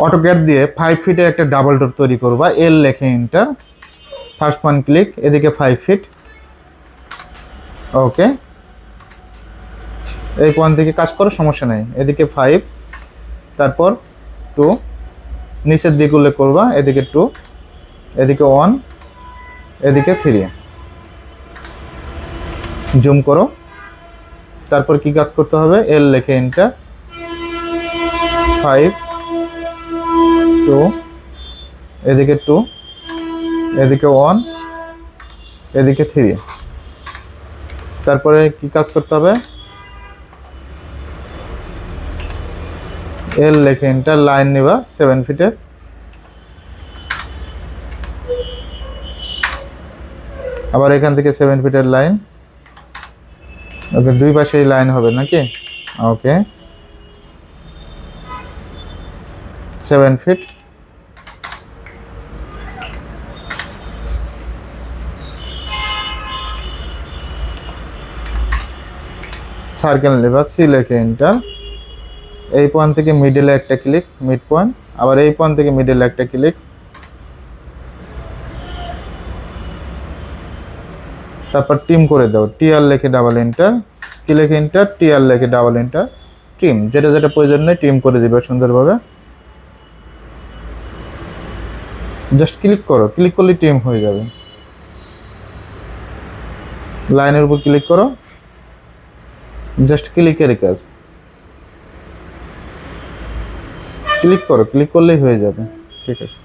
AutoCAD দিয়ে 5 ফিটের একটা ডাবল ডোর তৈরি করবা। এল লেখে এন্টার, ফার্স্ট ওয়ান ক্লিক, এদিকে 5 ফিট, ওকে। এই পয়েন্ট থেকে কাজ করো, সমস্যা নেই। এদিকে 5, তারপর 2, নিচের দিকে উল্লেখ করবা, এদিকে 2, এদিকে 1, এদিকে 3, জুম করো। তারপর কি কাজ করতে হবে, এল লেখে এন্টার, 5, 2, এদিকে 2, এদিকে 1, এদিকে 3। তারপরে কি কাজ করতে হবে, এল লেখে এন্টার, লাইন নিবা 7 ফিটের, আবার এখান থেকে 7 ফিটের লাইন, ওকে। দুই পাশেই লাইন হবে নাকি, ওকে। 7 ফিট, সার্কেল নেবা, সি লেখে এন্টার, এই পয়েন্ট থেকে মিডলে একটা ক্লিক, মিড পয়েন্ট, আবার এই পয়েন্ট থেকে মিডলে একটা ক্লিক, তারপর ট্রিম করে দাও, টিআর লেখে ডাবল এন্টার, কি লেখে এন্টার, টিআর লেখে ডাবল এন্টার, ট্রিম, যেটা যেটা প্রয়োজন নেই ট্রিম করে দিবে সুন্দরভাবে। জাস্ট ক্লিক করো, ক্লিক করলে ট্রিম হয়ে যাবে। লাইনের উপর ক্লিক করো, জাস্ট ক্লিকের কাজ, ক্লিক করো, ক্লিক করলেই হয়ে যাবে, ঠিক আছে।